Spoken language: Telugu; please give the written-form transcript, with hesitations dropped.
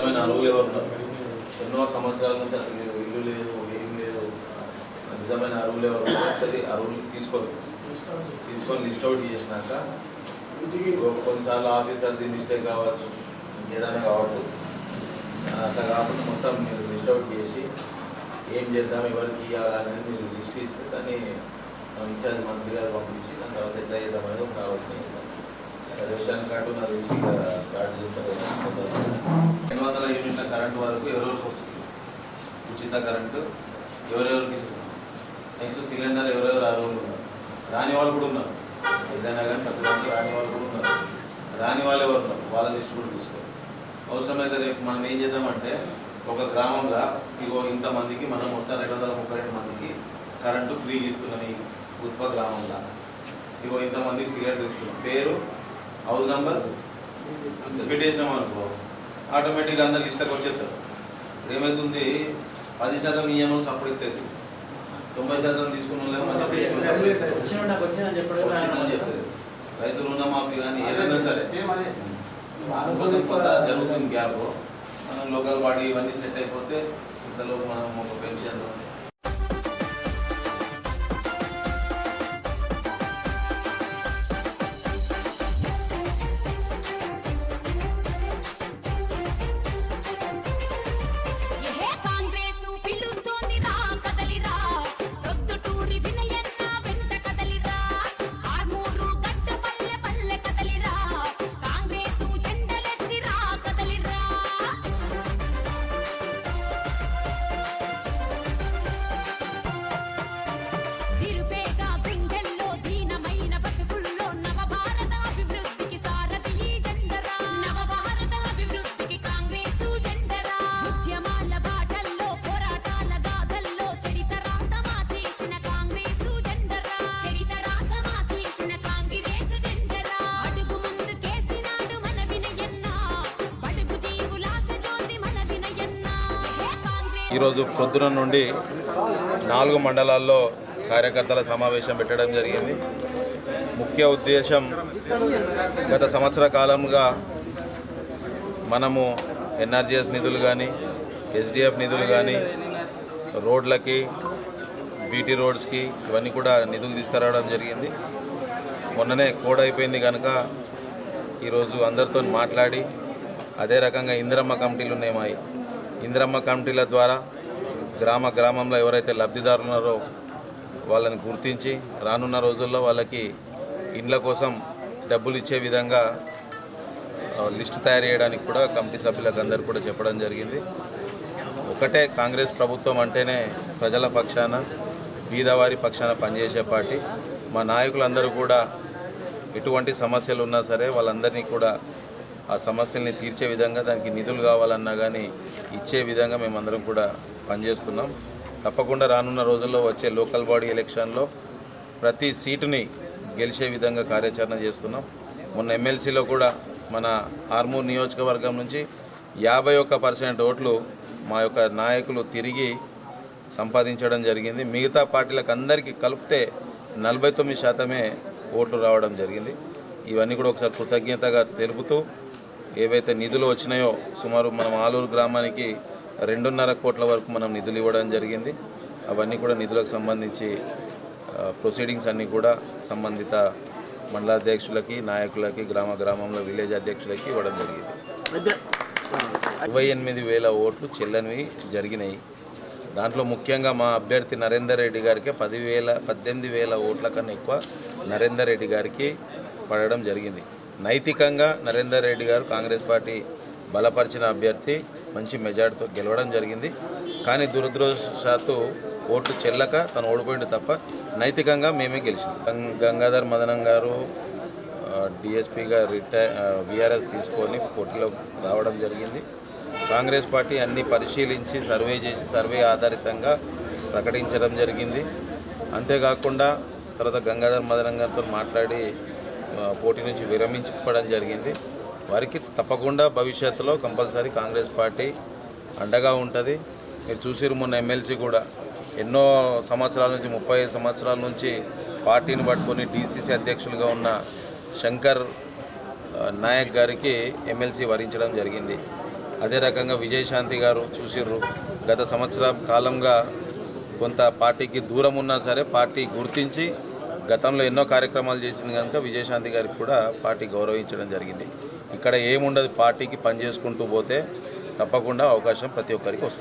అరువులు ఎవరు ఉన్నారు? ఎన్నో సంవత్సరాల నుంచి అసలు ఇల్లు లేదు, ఏం లేదు. నిజమైన అరువులు ఎవరు ఒకసారి అరువులు తీసుకొని లిస్ట్ అవుట్ చేసినాక కొన్నిసార్లు ఆఫీసర్ది మిస్టేక్ కావచ్చు, ఏదైనా కావచ్చు. అట్లా కాకుండా మొత్తం మీరు లిస్ట్ అవుట్ చేసి ఏం చేద్దాం, ఎవరికి ఇవ్వాలనేది మీరు లిస్ట్ ఇస్తే దాన్ని ఇన్ఛార్జ్ మంత్రి గారు పంపించి దాని తర్వాత ఎట్లా చేద్దాం అనేది ఒక ఆలోచన. రేషన్ కార్డు నాకు తెలిసి స్టార్ట్ చేస్తారు. 200 యూనిట్ల కరెంటు వరకు ఎవరెవరికి వస్తుంది, ఉచిత కరెంటు ఎవరెవరికి ఇస్తున్నారు. నెక్స్ట్ సిలిండర్ ఎవరెవరు అర్హులు ఉన్నారు, రాని వాళ్ళు కూడా ఉన్నారు. ఏదైనా కానీ ప్రతి దాంట్లో రాని వాళ్ళు కూడా ఉన్నారు. రాని వాళ్ళు ఎవరు ఉన్నారు వాళ్ళ లిస్ట్ కూడా తీసుకోవాలి. అవసరమైతే రేపు మనం ఏం చేద్దామంటే ఒక గ్రామంలో ఇగో ఇంతమందికి మనం మొత్తం 232 మందికి కరెంటు ఫ్రీ ఇస్తున్నాం. ఈ ఉత్ప గ్రామంలో ఇగో ఇంతమందికి సిలిండర్ ఇస్తున్నాం. పేరు, హౌస్ నెంబర్ రిపీట్ చేసినాం అనుకో ఆటోమేటిక్గా అందరు లిస్ట్కి వచ్చేస్తారు. ఇప్పుడు ఏమవుతుంది, 10% ఇయ్యను సపోర్ట్ ఇచ్చేసి 90% తీసుకున్న చెప్తారు. రైతు రుణమాఫీ కానీ ఏదైనా సరే కొంత జరుగుతుంది గ్యాప్. మనం లోకల్ బాడీ ఇవన్నీ సెట్ అయిపోతే ఇంతలో మనం ఒక పెన్షన్ ఈరోజు పొద్దున నుండి 4 మండలాల్లో కార్యకర్తల సమావేశం పెట్టడం జరిగింది. ముఖ్య ఉద్దేశం గత సంవత్సర కాలంగా మనము ఎన్ఆర్జీఎస్ నిధులు కానీ ఎస్డిఎఫ్ నిధులు కానీ రోడ్లకి బీటీ రోడ్స్కి ఇవన్నీ కూడా నిధులు తీసుకురావడం జరిగింది. మొన్ననే కోడ్ అయిపోయింది కనుక ఈరోజు అందరితో మాట్లాడి అదే రకంగా ఇందిరమ్మ కమిటీలు ఉన్నాయి. ఇందిరమ్మ కమిటీల ద్వారా గ్రామంలో ఎవరైతే లబ్ధిదారులు ఉన్నారో వాళ్ళని గుర్తించి రానున్న రోజుల్లో వాళ్ళకి ఇండ్ల కోసం డబ్బులు ఇచ్చే విధంగా లిస్టు తయారు చేయడానికి కూడా కమిటీ సభ్యులకు అందరూ కూడా చెప్పడం జరిగింది. ఒకటే, కాంగ్రెస్ ప్రభుత్వం అంటేనే ప్రజల పక్షాన, బీదవారి పక్షాన పనిచేసే పార్టీ. మా నాయకులందరూ కూడా ఎటువంటి సమస్యలు ఉన్నా సరే వాళ్ళందరినీ కూడా ఆ సమస్యల్ని తీర్చే విధంగా, దానికి నిధులు కావాలన్నా కానీ ఇచ్చే విధంగా మేమందరం కూడా పనిచేస్తున్నాం. తప్పకుండా రానున్న రోజుల్లో వచ్చే లోకల్ బాడీ ఎలక్షన్లో ప్రతి సీటుని గెలిచే విధంగా కార్యాచరణ చేస్తున్నాం. మొన్న ఎమ్మెల్సీలో కూడా మన ఆర్మూర్ నియోజకవర్గం నుంచి 51% ఓట్లు మా యొక్క నాయకులు తిరిగి సంపాదించడం జరిగింది. మిగతా పార్టీలకు అందరికీ కలిపితే 49% ఓట్లు రావడం జరిగింది. ఇవన్నీ కూడా ఒకసారి కృతజ్ఞతగా తెలుపుతూ, ఏవైతే నిధులు వచ్చినాయో సుమారు మనం ఆలూరు గ్రామానికి 2.5 కోట్ల వరకు మనం నిధులు ఇవ్వడం జరిగింది. అవన్నీ కూడా నిధులకు సంబంధించి ప్రొసీడింగ్స్ అన్నీ కూడా సంబంధిత మండలాధ్యక్షులకి, నాయకులకి, గ్రామంలో విలేజ్ అధ్యక్షులకి ఇవ్వడం జరిగింది. 28,000 ఓట్లు చెల్లనివి జరిగినాయి. దాంట్లో ముఖ్యంగా మా అభ్యర్థి నరేందర్ రెడ్డి గారికి 18,000 ఓట్ల కన్నా ఎక్కువ నరేందర్ రెడ్డి గారికి పడడం జరిగింది. నైతికంగా నరేందర్ రెడ్డి గారు కాంగ్రెస్ పార్టీ బలపరిచిన అభ్యర్థి, మంచి మెజార్టీతో గెలవడం జరిగింది. కానీ దురదృష్టవశాత్తు ఓట్లు చెల్లక తను ఓడిపోయింది తప్ప నైతికంగా మేమే గెలిచాం. గంగాధర్ మదనం గారు డిఎస్పీగా విఆర్ఎస్ తీసుకొని పోటీలో రావడం జరిగింది. కాంగ్రెస్ పార్టీ అన్ని పరిశీలించి సర్వే చేసి సర్వే ఆధారితంగా ప్రకటించడం జరిగింది. అంతేకాకుండా తర్వాత గంగాధర్ మదనం గారితో మాట్లాడి పోటీ నుంచి విరమించుకోవడం జరిగింది. వారికి తప్పకుండా భవిష్యత్తులో కంపల్సరీ కాంగ్రెస్ పార్టీ అండగా ఉంటుంది. మీరు చూసిరు మొన్న ఎమ్మెల్సీ కూడా ఎన్నో సంవత్సరాల నుంచి 35 సంవత్సరాల నుంచి పార్టీని పట్టుకొని డీసీసీ అధ్యక్షులుగా ఉన్న శంకర్ నాయక్ గారికి ఎమ్మెల్సీ వరించడం జరిగింది. అదే రకంగా విజయశాంతి గారు చూసిర్రు, గత సంవత్సర కాలంగా కొంత పార్టీకి దూరం ఉన్నా సరే పార్టీ గుర్తించి గతంలో ఎన్నో కార్యక్రమాలు చేసింది కనుక విజయశాంతి గారికి కూడా పార్టీ గౌరవించడం జరిగింది. ఇక్కడ ఏముండదు, పార్టీకి పనిచేసుకుంటూ పోతే తప్పకుండా అవకాశం ప్రతి ఒక్కరికి వస్తుంది.